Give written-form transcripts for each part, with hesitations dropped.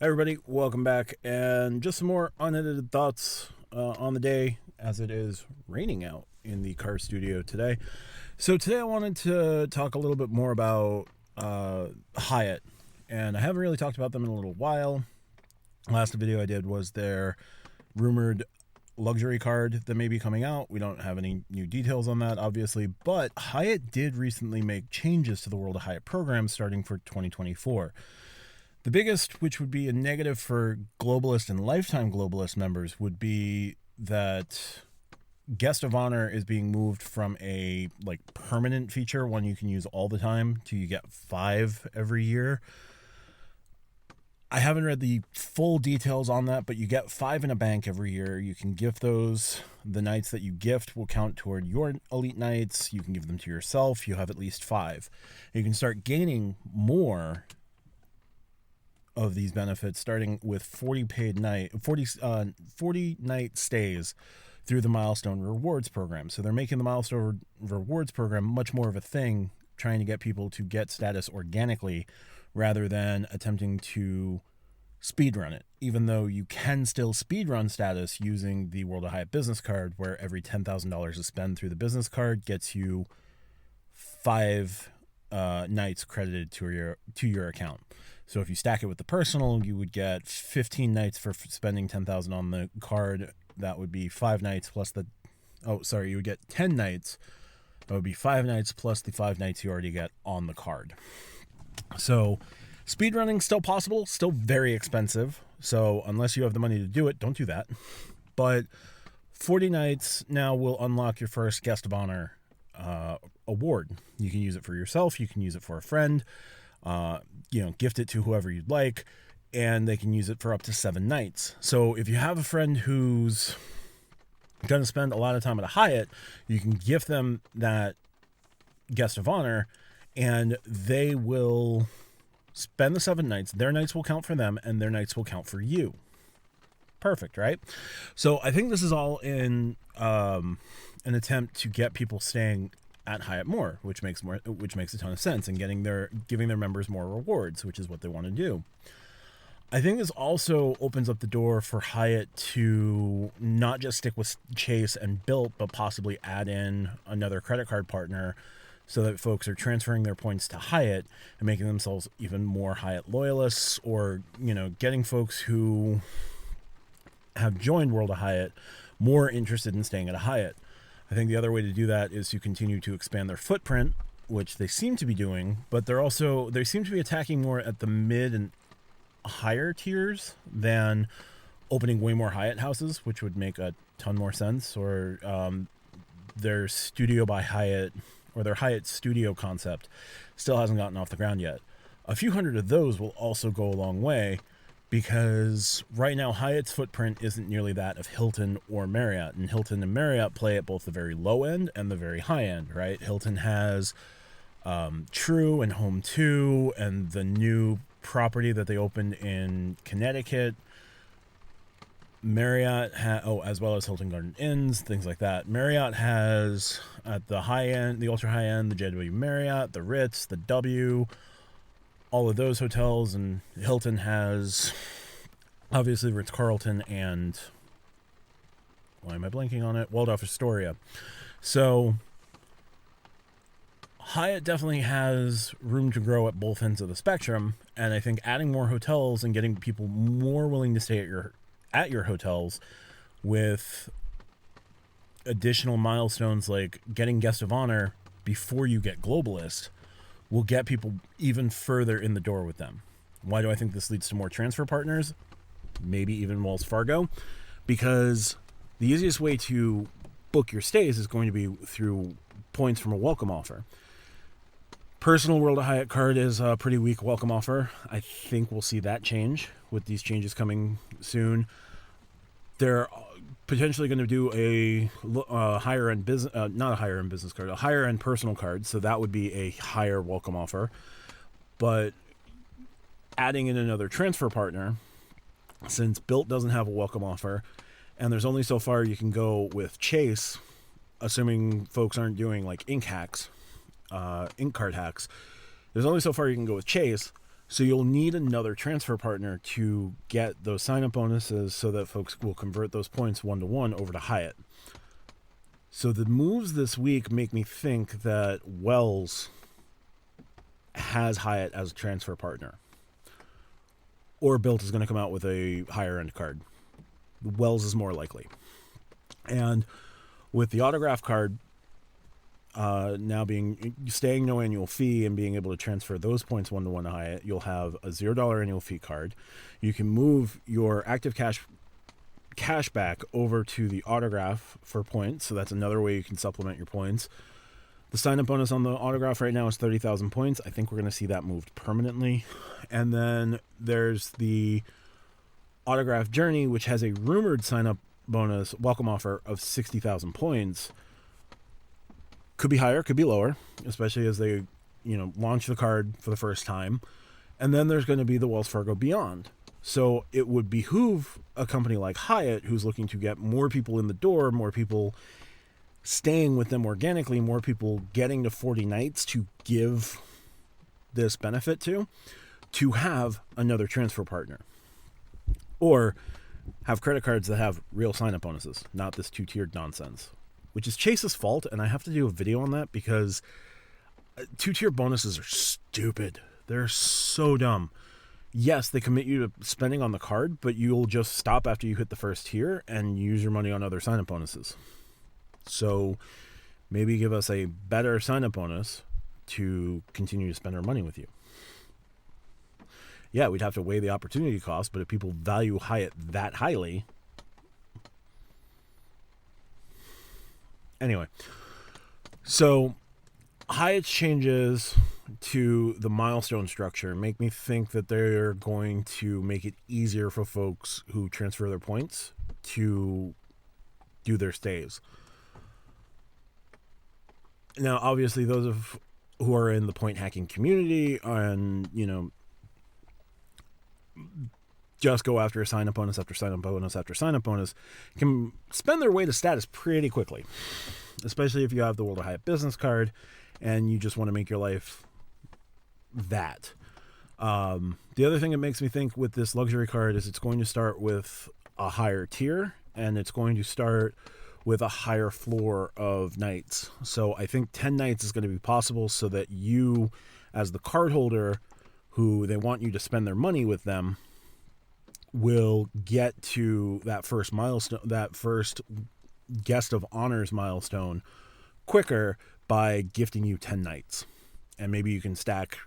Hi everybody, welcome back, and just some more unedited thoughts on the day as it is raining out in the car studio today. So today I wanted to talk a little bit more about Hyatt, and I haven't really talked about them in a little while. Last video I did was their rumored luxury card that may be coming out. We don't have any new details on that, obviously, but Hyatt did recently make changes to the World of Hyatt program starting for 2024. The biggest, which would be a negative for Globalist and Lifetime Globalist members, would be that Guest of Honor is being moved from a permanent feature, one you can use all the time, to you get 5 every year. I haven't read the full details on that, but you get 5 in a bank every year. You can gift those. The nights that you gift will count toward your elite nights. You can give them to yourself. You have at least 5. You can start gaining more of these benefits starting with 40 night stays through the Milestone Rewards program. So they're making the Milestone Rewards program much more of a thing, trying to get people to get status organically rather than attempting to speedrun it, even though you can still speedrun status using the World of Hyatt business card, where every $10,000 is spent through the business card gets you 5 nights credited to your account. So if you stack it with the personal, you would get 15 nights for spending 10,000 on the card. That would be 5 nights plus you would get 10 nights. That would be 5 nights plus the 5 nights you already get on the card. So speedrunning still possible, still very expensive. So unless you have the money to do it, don't do that. But 40 nights now will unlock your first Guest of Honor award. You can use it for yourself. You can use it for a friend. Gift it to whoever you'd like, and they can use it for up to 7 nights. So if you have a friend who's going to spend a lot of time at a Hyatt, you can gift them that Guest of Honor, and they will spend the 7 nights. Their nights will count for them, and their nights will count for you. Perfect, right? So I think this is all in an attempt to get people staying at Hyatt more, which makes a ton of sense, and giving their members more rewards, which is what they want to do. I think this also opens up the door for Hyatt to not just stick with Chase and Bilt, but possibly add in another credit card partner, so that folks are transferring their points to Hyatt and making themselves even more Hyatt loyalists, or getting folks who have joined World of Hyatt more interested in staying at a Hyatt. I think the other way to do that is to continue to expand their footprint, which they seem to be doing, but they seem to be attacking more at the mid and higher tiers than opening way more Hyatt houses, which would make a ton more sense, or their Studio by Hyatt, or their Hyatt Studio concept still hasn't gotten off the ground yet. A few hundred of those will also go a long way, because right now Hyatt's footprint isn't nearly that of Hilton or Marriott, and Hilton and Marriott play at both the very low end and the very high end, right? Hilton has True and Home 2 and the new property that they opened in Connecticut. Marriott as well as Hilton Garden Inns, things like that. Marriott has at the high end, the ultra high end, the JW Marriott, the Ritz, the W, all of those hotels, and Hilton has obviously Ritz-Carlton and, why am I blanking on it? Waldorf Astoria. So Hyatt definitely has room to grow at both ends of the spectrum, and I think adding more hotels and getting people more willing to stay at your hotels with additional milestones like getting Guest of Honor before you get Globalist will get people even further in the door with them. Why do I think this leads to more transfer partners? Maybe even Wells Fargo. Because the easiest way to book your stays is going to be through points from a welcome offer. Personal World of Hyatt card is a pretty weak welcome offer. I think we'll see that change with these changes coming soon. They're potentially going to do a higher end business, not a higher end business card, a higher end personal card. So that would be a higher welcome offer. But adding in another transfer partner, since Bilt doesn't have a welcome offer, and there's only so far you can go with Chase, assuming folks aren't doing like ink card hacks. There's only so far you can go with Chase. So you'll need another transfer partner to get those sign-up bonuses so that folks will convert those points 1-to-1 over to Hyatt. So the moves this week make me think that Wells has Hyatt as a transfer partner. Or Bilt is going to come out with a higher-end card. Wells is more likely. And with the autograph card now staying no annual fee and being able to transfer those points 1-to-1 to Hyatt, you'll have a $0 annual fee card. You can move your active cash back over to the autograph for points, so that's another way you can supplement your points. The sign-up bonus on the autograph right now is 30,000 points. I think we're going to see that moved permanently. And then there's the autograph journey, which has a rumored sign-up bonus welcome offer of 60,000 points. Could be higher, could be lower, especially as they, launch the card for the first time. And then there's going to be the Wells Fargo Beyond. So it would behoove a company like Hyatt, who's looking to get more people in the door, more people staying with them organically, more people getting to 40 nights to give this benefit to have another transfer partner. Or have credit cards that have real sign-up bonuses, not this two-tiered nonsense, which is Chase's fault, and I have to do a video on that because two-tier bonuses are stupid. They're so dumb. Yes, they commit you to spending on the card, but you'll just stop after you hit the first tier and use your money on other sign-up bonuses. So maybe give us a better sign-up bonus to continue to spend our money with you. Yeah, we'd have to weigh the opportunity cost, but if people value Hyatt that highly... Anyway, so Hyatt's changes to the milestone structure make me think that they're going to make it easier for folks who transfer their points to do their stays. Now, obviously, those who are in the point hacking community and, just go after a sign-up bonus after sign-up bonus after sign-up bonus can spend their way to status pretty quickly, especially if you have the World of Hyatt business card and you just want to make your life that. The other thing it makes me think with this luxury card is it's going to start with a higher tier and it's going to start with a higher floor of nights. So I think 10 nights is going to be possible so that you, as the card holder, who they want you to spend their money with them, will get to that first milestone, that first guest of honors milestone quicker by gifting you 10 nights. And maybe you can stack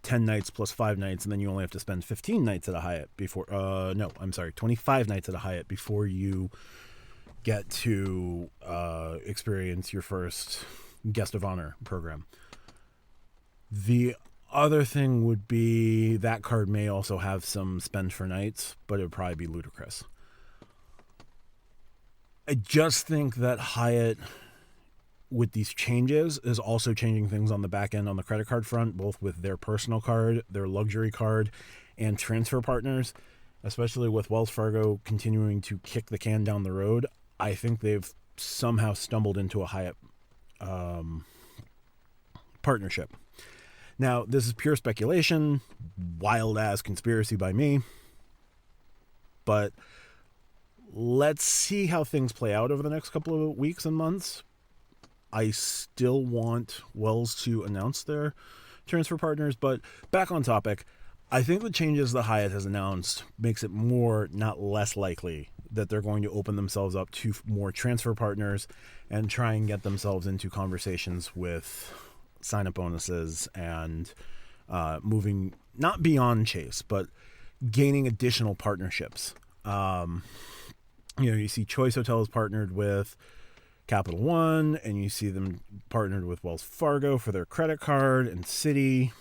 10 nights plus 5 nights, and then you only have to spend 15 nights at a Hyatt before, 25 nights at a Hyatt before you get to experience your first guest of honor program. The other thing would be that card may also have some spend for nights, but it would probably be ludicrous. I just think that Hyatt, with these changes, is also changing things on the back end on the credit card front, both with their personal card, their luxury card, and transfer partners, especially with Wells Fargo continuing to kick the can down the road. I think they've somehow stumbled into a Hyatt partnership. Now, this is pure speculation, wild-ass conspiracy by me, but let's see how things play out over the next couple of weeks and months. I still want Wells to announce their transfer partners, but back on topic, I think the changes that Hyatt has announced makes it more, not less likely that they're going to open themselves up to more transfer partners and try and get themselves into conversations with sign-up bonuses and moving not beyond Chase, but gaining additional partnerships. You see Choice Hotels partnered with Capital One, and you see them partnered with Wells Fargo for their credit card and Citi.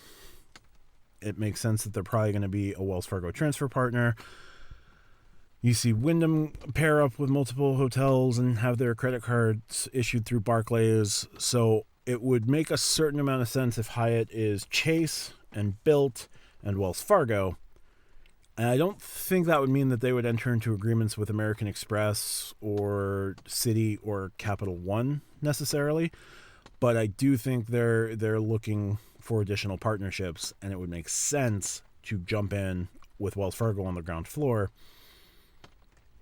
It makes sense that they're probably going to be a Wells Fargo transfer partner. You see Wyndham pair up with multiple hotels and have their credit cards issued through Barclays. So it would make a certain amount of sense if Hyatt is Chase and Bilt and Wells Fargo. And I don't think that would mean that they would enter into agreements with American Express or Citi or Capital One necessarily. But I do think they're looking for additional partnerships, and it would make sense to jump in with Wells Fargo on the ground floor.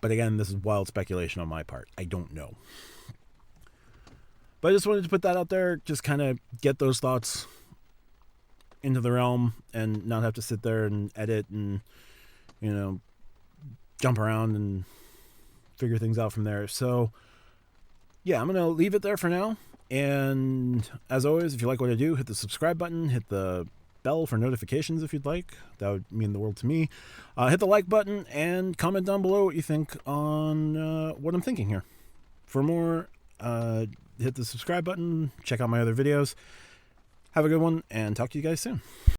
But again, this is wild speculation on my part. I don't know. But I just wanted to put that out there, just kind of get those thoughts into the realm and not have to sit there and edit and, jump around and figure things out from there. So, yeah, I'm going to leave it there for now. And as always, if you like what I do, hit the subscribe button, hit the bell for notifications if you'd like. That would mean the world to me. Hit the like button and comment down below what you think on what I'm thinking here. For more, hit the subscribe button, check out my other videos. Have a good one, and talk to you guys soon.